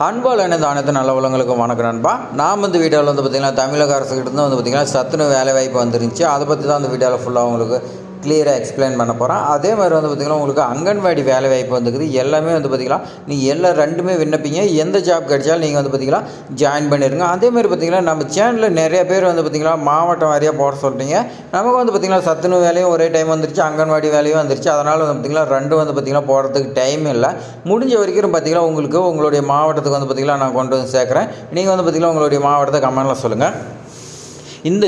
அன்பால் இணைந்த அனைத்து நல்ல உள்ளவங்களுக்கும் வணக்கம் நண்பா. நாம் இந்த வீடியோவில் பார்த்திங்கன்னா தமிழக அரசுக்கிட்ட பார்த்திங்கன்னா சத்துணவு வேலைவாய்ப்பு வந்துருந்துச்சு. அதை பற்றி தான் அந்த வீடியோவில் ஃபுல்லாக உங்களுக்கு கிளியராக எக்ஸ்பிளைன் பண்ண போகிறேன். அதே மாதிரி பார்த்திங்கன்னா உங்களுக்கு அங்கன்வாடி வேலைவாய்ப்பு வந்துக்குது. எல்லாமே பார்த்திங்கன்னா நீங்கள் எல்லாம் ரெண்டுமே விண்ணப்பிங்க. எந்த ஜாப் கிடைச்சாலும் நீங்கள் பார்த்திங்கன்னா ஜாயின் பண்ணிடுங்க. அதேமாதிரி பார்த்திங்கன்னா நம்ம சேனலில் நிறைய பேர் பார்த்திங்கன்னா மாவட்டம் வாரியாக போட சொல்கிறீங்க. நமக்கு பார்த்திங்கன்னா சத்துணவு வேலையும் ஒரே டைம் வந்துருச்சு, அங்கன்வாடி வேலையும் வந்துருச்சு. அதனால் பார்த்திங்கன்னா ரெண்டும் பார்த்திங்கன்னா போடுறதுக்கு டைம் இல்லை. முடிஞ்ச வரைக்கும் பார்த்திங்கன்னா உங்களுக்கு உங்களுடைய மாவட்டத்துக்கு பார்த்திங்கன்னா நான் கொண்டு வந்து சேர்க்குறேன். நீங்கள் பார்த்திங்கன்னா உங்களுடைய மாவட்டத்தை கமெண்டில் சொல்லுங்கள். இந்த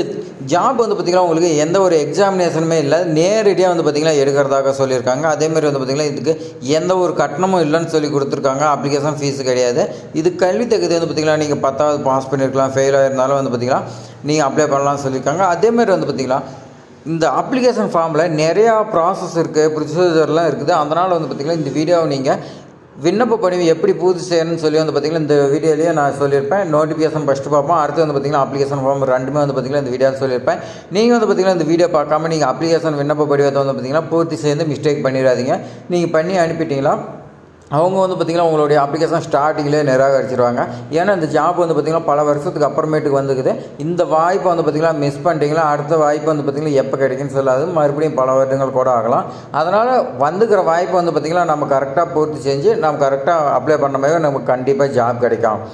ஜாப் பார்த்திங்கன்னா உங்களுக்கு எந்த ஒரு எக்ஸாமினேஷனுமே இல்லை, நேரடியாக பார்த்திங்கன்னா எடுக்கிறதாக சொல்லியிருக்காங்க. அதேமாதிரி பார்த்திங்கன்னா இதுக்கு எந்த ஒரு கட்டணமும் இல்லைன்னு சொல்லி கொடுத்துருக்காங்க. அப்ளிகேஷன் ஃபீஸு கிடையாது. இது கல்வி தகுதி பார்த்திங்கன்னா நீங்கள் 10வது பாஸ் பண்ணியிருக்கலாம், ஃபெயில் ஆகிருந்தாலும் பார்த்திங்கன்னா நீங்கள் அப்ளை பண்ணலாம்னு சொல்லியிருக்காங்க. அதேமாதிரி பார்த்திங்கன்னா இந்த அப்ளிகேஷன் ஃபார்மில் நிறையா ப்ராசஸ் இருக்குது, ப்ரொசீஜர்லாம் இருக்குது. அதனால் பார்த்திங்கன்னா இந்த வீடியோவை நீங்கள் விண்ணப்ப படிவு எப்படி பூர்த்தி செய்யணும்னு சொல்லி பார்த்திங்கன்னா இந்த வீடியோலேயே நான் சொல்லியிருப்பேன். நோட்டிஃபிகேஷன் ஃபஸ்ட்டு பார்ப்போம், அடுத்து பார்த்திங்கன்னா அப்ளிகேஷன் ஃபார்ம் ரெண்டுமே பார்த்திங்கன்னா இந்த வீடியோவில் சொல்லியிருப்பேன். நீங்கள் பார்த்திங்கன்னா இந்த வீடியோ பார்க்காம நீங்கள் அப்ளிகேஷன் விண்ணப்ப படிவத்தை பார்த்திங்கன்னா பூர்த்தி செய்து மிஸ்டேக் பண்ணிடாதீங்க. நீங்கள் பண்ணி அனுப்பிட்டீங்களா அவங்க பார்த்திங்கன்னா உங்களுடைய அப்ளிகேஷன் ஸ்டார்டிங்லேயே நிராகரிச்சிருவாங்க. ஏன்னா இந்த ஜாப் பார்த்திங்கன்னா பல வருஷத்துக்கு அப்புறமேட்டுக்கு வந்துக்குது. இந்த வாய்ப்பை பார்த்திங்கன்னா மிஸ் பண்ணிட்டீங்களா, அடுத்த வாய்ப்பு பார்த்திங்கன்னா எப்போ கிடைக்குன்னு சொல்லாது, மறுபடியும் பல வருடங்கள் கூட ஆகலாம். அதனால் வந்துக்கிற வாய்ப்பை பார்த்திங்கன்னா நம்ம கரெக்டாக பூர்த்தி செஞ்சு நம்ம கரெக்டாக அப்ளை பண்ண மாதிரி நமக்கு கண்டிப்பாக ஜாப் கிடைக்கும்.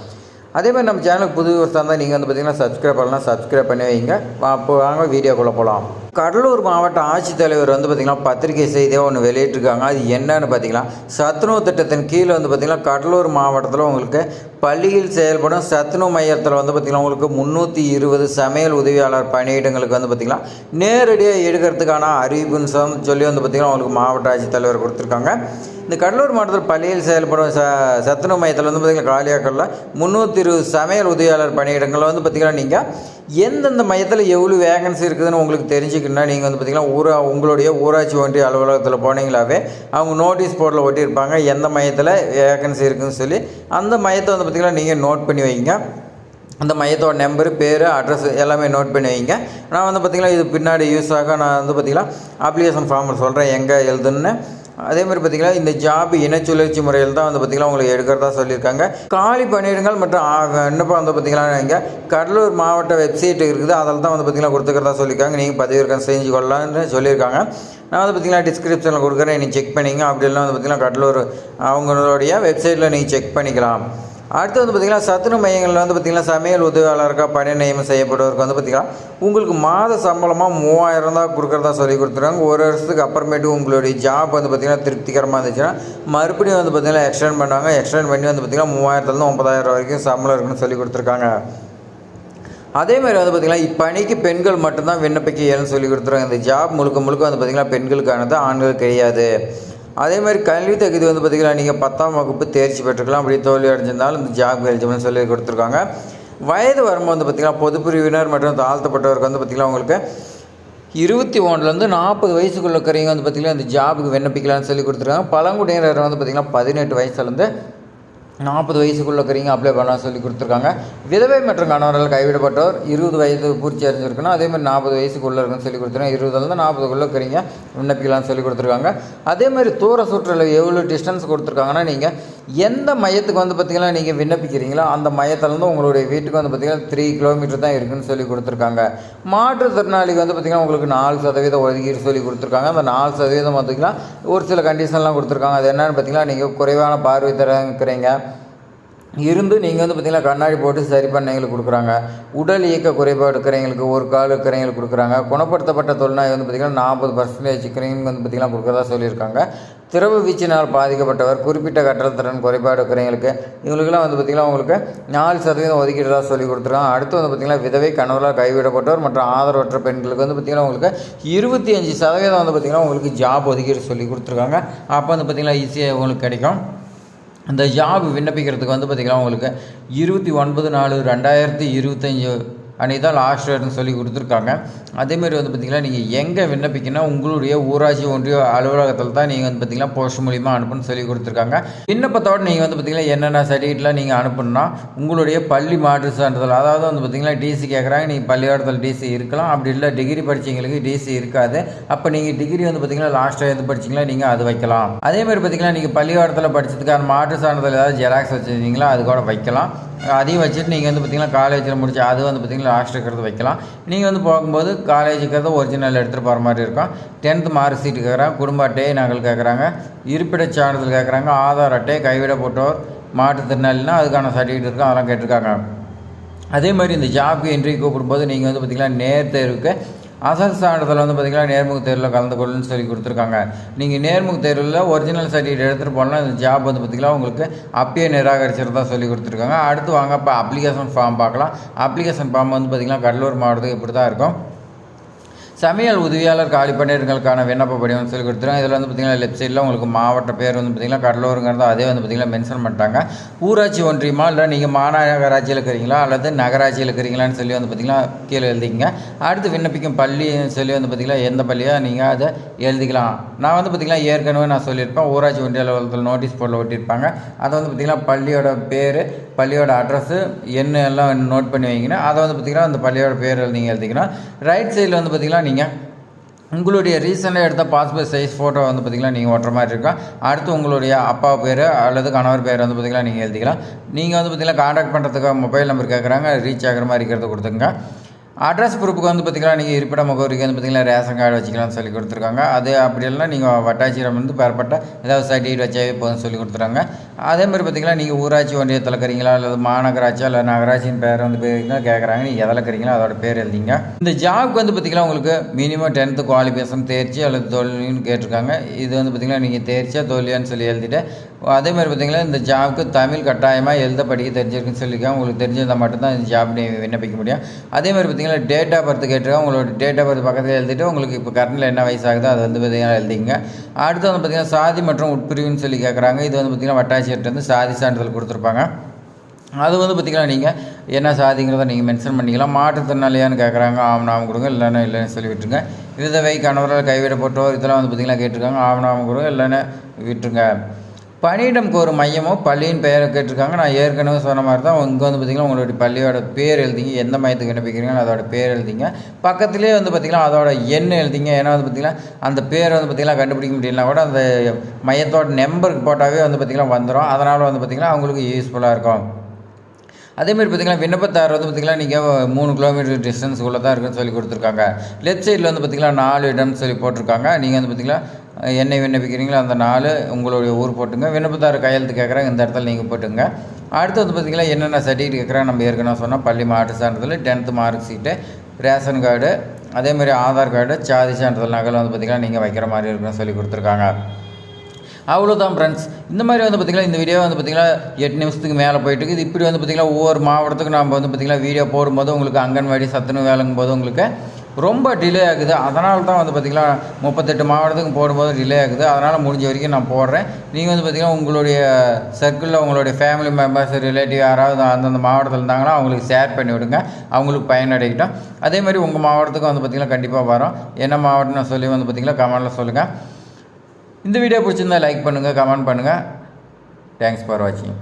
அதேமாதிரி நம்ம சேனலுக்கு புது வருஷம் இருந்தால் நீங்கள் பார்த்திங்கன்னா சப்ஸ்கிரைப் பண்ணலாம், சப்ஸ்கிரைப் பண்ணி வைங்க. அப்போ வாங்க வீடியோக்குள்ளே போகலாம். கடலூர் மாவட்ட ஆட்சித்தலைவர் பார்த்திங்கன்னா பத்திரிகை செய்தியாக ஒன்று வெளியிட்டிருக்காங்க. அது என்னன்னு பார்த்திங்கன்னா சத்துணவு திட்டத்தின் கீழே பார்த்திங்கன்னா கடலூர் மாவட்டத்தில் உங்களுக்கு பள்ளியில் செயல்படும் சத்துணவு மையத்தில் பார்த்திங்கன்னா உங்களுக்கு 320 சமையல் உதவியாளர் பணியிடங்களுக்கு பார்த்திங்கன்னா நேரடியாக எடுக்கிறதுக்கான அறிவிப்புன்னு சொல்லி பார்த்திங்கன்னா உங்களுக்கு மாவட்ட ஆட்சித்தலைவர் கொடுத்துருக்காங்க. இந்த கடலூர் மாவட்டத்தில் பள்ளியில் செயல்படும் சத்துணவு மையத்தில் பார்த்திங்கன்னா காலியாக்கல்ல 320 சமையல் உதவியாளர் பணியிடங்கள் பார்த்திங்கன்னா நீங்கள் எந்தெந்த மையத்தில் எவ்வளோ வேகன்சி இருக்குதுன்னு உங்களுக்கு தெரிஞ்சுக்கணுன்னா நீங்கள் பார்த்திங்கன்னா உங்களுடைய ஊராட்சி ஒன்றிய அலுவலகத்தில் போனீங்களாவே அவங்க நோட்டீஸ் போர்டில் ஒட்டியிருப்பாங்க எந்த மையத்தில் வேகன்சி இருக்குதுன்னு சொல்லி. அந்த மையத்தை பார்த்திங்கன்னா நீங்கள் நோட் பண்ணி வைங்க. அந்த மையத்தோட நம்பரு, பேர், அட்ரஸ் எல்லாமே நோட் பண்ணி வைங்க. நான் பார்த்திங்கன்னா இது பின்னாடி யூஸ் ஆக நான் பார்த்திங்கன்னா அப்ளிகேஷன் ஃபார்மில் சொல்கிறேன் எங்கே எழுதுன்னு. அதேமாதிரி பார்த்திங்கன்னா இந்த ஜாப் இனச்சுழற்சி முறையில் தான் பார்த்திங்கன்னா உங்களுக்கு எடுக்கிறதா சொல்லியிருக்காங்க. காலி பணியிடங்கள் மற்றும் விண்ணப்பம் பார்த்திங்கன்னா இங்கே கடலூர் மாவட்ட வெப்சைட் இருக்குது, அதில் தான் பார்த்திங்கன்னா கொடுத்துக்கிறதா சொல்லியிருக்காங்க. நீங்கள் பதிவிறக்கம் செஞ்சு கொள்ளலான்னு சொல்லியிருக்காங்க. நான் பார்த்திங்கன்னா டிஸ்கிரிப்ஷனில் கொடுக்குறேன், நீங்கள் செக் பண்ணிங்க. அப்படிலாம் பார்த்திங்கன்னா கடலூர் அவங்களுடைய வெப்சைட்டில் நீங்கள் செக் பண்ணிக்கலாம். அடுத்து பார்த்திங்கன்னா சத்துணவு மையங்களில் பார்த்திங்கன்னா சமையல் உதவியாளருக்காக பணி நியமனம் செய்யப்படுவதற்கு பார்த்திங்கன்னா உங்களுக்கு மாத சம்பளமாக 3000 தான் கொடுக்குறதா சொல்லி கொடுத்துருக்காங்க. ஒரு வருஷத்துக்கு அப்புறமேட்டு உங்களுடைய ஜாப் பார்த்திங்கன்னா திருப்திகரமாக இருந்துச்சுன்னா மறுபடியும் பார்த்திங்கன்னா எக்ஸ்டெண்ட் பண்ணுவாங்க. எக்ஸ்டெண்ட் பண்ணி பார்த்திங்கன்னா 3000லேருந்து 90,000 வரைக்கும் சம்பளம் இருக்குன்னு சொல்லி கொடுத்துருக்காங்க. அதேமாதிரி பார்த்திங்கன்னா இப்பணிக்கு பெண்கள் மட்டும்தான் விண்ணப்பிக்க இயலும்னு சொல்லி கொடுத்துருக்காங்க. இந்த ஜாப் முழுக்க பார்த்திங்கன்னா பெண்களுக்கானது, ஆண்கள் கிடையாது. அதேமாதிரி கல்வி தகுதி பார்த்திங்கன்னா நீங்கள் 10ஆம் வகுப்பு தேர்ச்சி பெற்றுக்கலாம். அப்படி தோல்வி அடைஞ்சிருந்தாலும் இந்த ஜாப் எலிஜிபிள்னு சொல்லி கொடுத்துருக்காங்க. வயது வரம்பு பார்த்திங்கன்னா பொதுப்பிரிவினர் மற்றும் தாழ்த்தப்பட்டவருக்கு பார்த்திங்கன்னா உங்களுக்கு 21லேருந்து 40 வயசுக்குள்ள இருக்கிறவங்க பார்த்திங்கன்னா இந்த ஜாபுக்கு விண்ணப்பிக்கலாம்னு சொல்லி கொடுத்துருக்காங்க. பழங்குடியினர் பார்த்திங்கன்னா 18 வயசுலேருந்து 40 வயசுக்குள்ளே இருக்கிறீங்க அப்ளை பண்ணலாம் சொல்லி கொடுத்துருக்காங்க. விதவை மற்றும் கணவர்கள் கைவிடப்பட்டவர் 20 வயது பூர்த்தி அடைஞ்சிருக்கணும். அதேமாதிரி 40 வயசுக்குள்ளே இருக்குன்னு சொல்லி கொடுத்துருக்காங்க. 20லேருந்து 40க்குள்ளே இருக்கிறீங்க விண்ணப்பிக்கலாம்னு சொல்லி கொடுத்துருக்காங்க. அதேமாதிரி தூர சுற்றில் எவ்வளோ டிஸ்டன்ஸ் கொடுத்துருக்காங்கன்னா நீங்கள் எந்த மையத்துக்கு பார்த்திங்கன்னா நீங்கள் விண்ணப்பிக்கிறீங்களோ அந்த மையத்திலேருந்து உங்களுடைய வீட்டுக்கு பார்த்திங்கன்னா 3 கிலோமீட்டர் தான் இருக்குதுன்னு சொல்லி கொடுத்துருக்காங்க. மாற்றுத்திறனாளிக்கு பார்த்திங்கன்னா உங்களுக்கு 4% ஒதுக்கீடு சொல்லி கொடுத்துருக்காங்க. அந்த 4% பார்த்திங்கன்னா ஒரு சில கண்டிஷன்லாம் கொடுத்துருக்காங்க. அது என்னென்னு பார்த்திங்கன்னா நீங்கள் குறைவான பார்வை திறன் இருக்கிறீங்க இருந்து நீங்கள் பார்த்திங்கன்னா கண்ணாடி போட்டு சரி பண்ணவங்களுக்கு கொடுக்குறாங்க. உடல் இயக்க குறைபாடு இருக்கிறவங்களுக்கு, ஒரு கால் இருக்கிறவங்களுக்கு கொடுக்குறாங்க. குணப்படுத்தப்பட்ட தொழில்நோய் பார்த்திங்கன்னா 40% இருக்கிறவங்க பார்த்திங்கன்னா கொடுக்குறதா சொல்லியிருக்காங்க. திரவ வீச்சினால் பாதிக்கப்பட்டவர், குறிப்பிட்ட கற்றல் திறன் குறைபாடு இருக்கிறவங்களுக்கு இவங்களுக்குலாம் பார்த்திங்கன்னா உங்களுக்கு 4% ஒதுக்கீடுதான் சொல்லி கொடுத்துருக்காங்க. அடுத்து பார்த்திங்கன்னா விதவை, கணவரால் கைவிடப்பட்டவர் மற்றும் ஆதரவற்ற பெண்களுக்கு பார்த்திங்கன்னா உங்களுக்கு 25% பார்த்திங்கன்னா உங்களுக்கு ஜாப் ஒதுக்கீடு சொல்லி கொடுத்துருக்காங்க. அப்போ பார்த்திங்கன்னா ஈஸியாக உங்களுக்கு கிடைக்கும். அந்த ஜாப் விண்ணப்பிக்கிறதுக்கு பார்த்திங்கன்னா உங்களுக்கு 29/4/2025 அண்ட் இதான் லாஸ்ட் டேட்னு சொல்லி கொடுத்துருக்காங்க. அதேமாதிரி வந்து பார்த்திங்கன்னா நீங்கள் எங்கே விண்ணப்பிக்கணும் உங்களுடைய ஊராட்சி ஒன்றிய அலுவலகத்தில் தான் நீங்கள் வந்து பார்த்திங்கன்னா போஸ்ட் மூலிமா அனுப்புன்னு சொல்லி கொடுத்துருக்காங்க. விண்ணப்பத்தோடு நீங்கள் வந்து பார்த்திங்கன்னா என்னென்ன சர்டிஃபிகேட்லாம் நீங்கள் அனுப்பணும்னா உங்களுடைய பள்ளி மாற்று சான்றிதழ், அதாவது வந்து பார்த்திங்கன்னா டிசி கேட்குறாங்க, நீங்கள் பள்ளிக்கூடத்தில் டிசி இருக்கலாம், அப்படி இல்லை டிகிரி படித்தவங்களுக்கு டிசி இருக்காது. அப்போ நீங்கள் டிகிரி வந்து பார்த்திங்கன்னா லாஸ்ட்டாக எது படிச்சிங்களா நீங்கள் அது வைக்கலாம். அதேமாதிரி பார்த்திங்கன்னா நீங்கள் பள்ளிக்கூடத்தில் படித்ததுக்கான மாற்று சான்றிதழ் ஏதாவது ஜெராக்ஸ் வச்சுருந்தீங்களா அது கூட வைக்கலாம். அதையும் வச்சுட்டு நீங்கள் வந்து பார்த்திங்கன்னா காலேஜில் முடிச்சு அது வந்து பார்த்திங்கன்னா லாஸ்ட் இருக்கிறது வைக்கலாம். நீங்கள் வந்து போகும்போது காலேஜுக்கு ஒரிஜினல் எடுத்துகிட்டு போகிற மாதிரி இருக்கும். 10th மார்க் ஷீட்டு கேட்குறாங்க, குடும்ப அட்டை நகல் கேட்குறாங்க, இருப்பிடச் சான்றிதழ் கேட்குறாங்க, ஆதார் அட்டை, கைவிடப்பட்டோர், மாற்றுத்திறனாளினா அதுக்கான சர்டிஃபிகேட் இருக்கும், அதெல்லாம் கேட்டிருக்காங்க. அதே மாதிரி இந்த ஜாப்க்கு இன்டர்வியூ கூப்பிடும்போது நீங்கள் வந்து பார்த்திங்கன்னா நேர் தேர்வுக்கு அசல் சான்றிதழ் வந்து பார்த்திங்கன்னா நேர்முக தேர்வில் கலந்து கொள்ளுன்னு சொல்லி கொடுத்துருக்காங்க. நீங்கள் நேர்முக தேர்வில் ஒரிஜினல் சர்டிஃபிகேட் எடுத்துகிட்டு போனால் இந்த ஜாப் வந்து பார்த்திங்கன்னா உங்களுக்கு அப்பயே நிராகரிச்சிருந்தா சொல்லி கொடுத்துருக்காங்க. அடுத்து வாங்க இப்போ அப்ளிகேஷன் ஃபார்ம் பார்க்கலாம். அப்ளிகேஷன் ஃபார்ம் வந்து பார்த்திங்கன்னா கடலூர் மாவட்டத்துக்கு இப்படி தான் இருக்கும். சமையல் உதவியாளர் காலி பணியிடங்களுக்கான விண்ணப்ப படிவம்னு சொல்லி கொடுத்துருக்காங்க. இதில் வந்து பார்த்திங்கன்னா லெஃப்ட் சைடில் உங்களுக்கு மாவட்ட பேர் வந்து பார்த்திங்கன்னா கடலூருங்கிறது அதே வந்து பார்த்திங்கன்னா மென்ஷன் பண்ணிட்டாங்க. ஊராட்சி ஒன்றியமா இல்லை நீங்கள் மாநகராட்சியில் இருக்கிறீங்களா அல்லது நகராட்சியில் இருக்கிறீங்களான்னு சொல்லி வந்து பார்த்திங்கன்னா கீழே எழுதிங்க. அடுத்து விண்ணப்பிக்கும் பள்ளின்னு சொல்லி வந்து பார்த்திங்கன்னா எந்த பள்ளியாக நீங்கள் அதை எழுதிக்கலாம். நான் வந்து பார்த்திங்கன்னா ஏற்கனவே நான் சொல்லியிருப்பேன், ஊராட்சி ஒன்றிய அலுவலகத்தில் நோட்டீஸ் போர்டில் ஒட்டியிருப்பாங்க. அதை வந்து பார்த்திங்கன்னா பள்ளியோட பேர், பள்ளியோட அட்ரஸ்ஸு என்ன எல்லாம் நோட் பண்ணி வைங்கன்னா அதை வந்து பார்த்திங்கன்னா அந்த பள்ளியோட பேர் நீங்கள் எழுதிக்கணும். ரைட் சைடில் வந்து பார்த்திங்கன்னா நீங்கள் உங்களுடைய ரீசெண்டாக எடுத்த பாஸ்போர்ட் சைஸ் ஃபோட்டோ வந்து பார்த்திங்கன்னா நீங்கள் ஓட்டுற மாதிரி இருக்கும். அடுத்து உங்களுடைய அப்பா பேர் அல்லது கணவர் பேர் வந்து பார்த்திங்கன்னா நீங்கள் எழுதிக்கலாம். நீங்கள் வந்து பார்த்திங்கன்னா கான்டாக்ட் பண்ணுறதுக்காக மொபைல் நம்பர் கேட்குறாங்க, ரீச் ஆகிற மாதிரி இருக்கிறத கொடுத்துங்க. அட்ரஸ் ப்ரூஃபுக்கு வந்து பார்த்திங்கன்னா நீங்கள் இருப்பிட முகவரிக்கு வந்து பார்த்திங்கன்னா ரேஷன் கார்டு வச்சுக்கலாம்னு சொல்லி கொடுத்துருக்காங்க. அது அப்படி இல்லைனா நீங்கள் வட்டாட்சியரம் வந்து பெறப்பட்ட ஏதாவது சர்டிஃபிகேட் வச்சாவே போதும்னு சொல்லி கொடுத்துருக்காங்க. அதேமாதிரி பார்த்திங்கன்னா நீங்கள் ஊராட்சி ஒன்றியத்தில் இருக்கிறீங்களா அல்லது மாநகராட்சி இல்லை நகராட்சியின் பேர் வந்து பேருங்களா கேட்குறாங்க, நீங்கள் எதில் இருக்கிறீங்களோ அதோட பேர் எழுதிங்க. இந்த ஜாப்க்கு வந்து பார்த்திங்கன்னா உங்களுக்கு மினிமம் 10th குவாலிஃபிகேஷன் தேர்ச்சி அல்லது தோல்வின்னு கேட்டிருக்காங்க. இது வந்து பார்த்திங்கன்னா நீங்கள் தேர்ச்சியாக தோல்வியான்னு சொல்லி எழுதிட்டு அதேமாதிரி பார்த்திங்கன்னா இந்த ஜாப்க்கு தமிழ் கட்டாயமாக எழுத படிக்க தெரிஞ்சிருக்குன்னு சொல்லியிருக்காங்க. உங்களுக்கு தெரிஞ்சிருந்தால் மட்டும்தான் இந்த ஜாப் நீங்கள் விண்ணப்பிக்க முடியும். அதேமாதிரி பார்த்திங்கன்னா டேட் ஆஃப் பர்த் கேட்டிருக்காங்க. உங்களோட டேட் ஆஃப் பர்த் பக்கத்தில் எழுதிட்டு உங்களுக்கு இப்போ கரண்டில் என்ன வயசாகுதோ அதை வந்து பார்த்திங்கன்னா எழுதிங்க. அடுத்து வந்து பார்த்திங்கன்னா சாதி மற்றும் உட்பிரிவுன்னு சொல்லி கேட்குறாங்க. இது வந்து பார்த்திங்கன்னா வட்டாட்சியர்கிட்ட வந்து சாதி சான்றிதழ் கொடுத்துருப்பாங்க. அது வந்து பார்த்திங்கன்னா நீங்கள் என்ன சாதிங்கிறத நீங்கள் மென்ஷன் பண்ணிக்கலாம். மாற்றுத்திறனாளியான்னு கேட்குறாங்க, ஆவணம் கொடுங்க, இல்லைன்னா இல்லைன்னு சொல்லி விட்டுருங்க. விதவை, கணவரால் கைவிடப்பட்டோர் இதெல்லாம் வந்து பார்த்திங்கன்னா கேட்டிருக்காங்க, ஆவணம் கொடுங்க, இல்லைன்னு விட்டுருங்க. பணியிடம் கோரும் மையமோ பள்ளியின் பெயரை கேட்டிருக்காங்க. நான் ஏற்கனவே சொன்ன மாதிரி தான் இங்கே வந்து பார்த்திங்கன்னா உங்களுடைய பள்ளியோட பேர் எழுதிங்க, எந்த மையத்துக்கு விண்ணப்பிக்கிறீங்களோ அதோட பேர் எழுதிங்க. பக்கத்துலேயே வந்து பார்த்திங்கன்னா அதோட எண் எழுதிங்க. ஏன்னா வந்து பார்த்திங்கன்னா அந்த பேர் வந்து பார்த்திங்கன்னா கண்டுபிடிக்க முடியலனா கூட அந்த மையத்தோட நம்பருக்கு போட்டாவே வந்து பார்த்திங்கன்னா வந்துடும். அதனால் வந்து பார்த்திங்கன்னா அவங்களுக்கு யூஸ்ஃபுல்லாக இருக்கும். அதேமாதிரி பார்த்திங்கன்னா விண்ணப்பத்தார் வந்து பார்த்திங்கன்னா நீங்கள் 3 கிலோமீட்டர் டிஸ்டன்ஸுக்குள்ளே தான் இருக்குன்னு சொல்லி கொடுத்துருக்காங்க. லெஃப்ட் சைடில் வந்து பார்த்திங்கன்னா 4 இடம்னு சொல்லி போட்டிருக்காங்க. நீங்கள் வந்து பார்த்திங்கன்னா என்னை விண்ணப்பிக்கிறீங்களோ அந்த 4 உங்களுடைய ஊர் போட்டுங்க. விண்ணப்பத்தார் கையெழுத்து கேட்குறாங்க, இந்த இடத்துல நீங்கள் போட்டுங்க. அடுத்து வந்து பார்த்திங்கன்னா என்னென்ன சர்டிஃபிகேட் கேட்குறாங்க நம்ம ஏற்கனவே சொன்னால் பள்ளி மாவட்ட சான்றிதழ், 10th mark sheet, ration card, அதேமாதிரி ஆதார் கார்டு, சாதி சான்றிதழ் நகல் வந்து பார்த்திங்கன்னா நீங்கள் வைக்கிற மாதிரி இருக்குன்னு சொல்லி கொடுத்துருக்காங்க. அவ்வளோதான் ஃப்ரெண்ட்ஸ். இந்த மாதிரி வந்து பார்த்திங்கன்னா இந்த வீடியோ வந்து பார்த்திங்கன்னா 8 நிமிஷத்துக்கு மேலே போயிட்டுருக்கு. இது இப்படி வந்து பார்த்திங்கன்னா ஒவ்வொரு மாவட்டத்துக்கும் நம்ம வந்து பார்த்திங்கன்னா வீடியோ போடும்போது உங்களுக்கு அங்கன்வாடி சத்துணவு வேலைங்கும் போது உங்களுக்கு ரொம்ப டிலே ஆகுது. அதனால தான் வந்து பார்த்திங்கன்னா 38 மாவட்டத்துக்கு போடும்போது டிலே ஆகுது. அதனால் முடிஞ்ச வரைக்கும் நான் போடுறேன். நீங்கள் வந்து பார்த்திங்கன்னா உங்களுடைய சர்க்கிளில் உங்களுடைய ஃபேமிலி மெம்பர்ஸ், ரிலேட்டிவ் யாராவது அந்தந்த மாவட்டத்தில் இருந்தாங்கன்னா அவங்களுக்கு ஷேர் பண்ணி விடுங்க, அவங்களுக்கு பயனடைக்கிட்டோம். அதேமாதிரி உங்கள் மாவட்டத்துக்கும் வந்து பார்த்திங்கன்னா கண்டிப்பாக வரும். என்ன மாவட்டம்னு சொல்லி வந்து பார்த்திங்கன்னா கமெண்டில் சொல்லுங்கள். இந்த வீடியோ பிடிச்சிருந்தால் லைக் பண்ணுங்கள், கமெண்ட் பண்ணுங்கள். தேங்க்ஸ் ஃபார் வாட்சிங்.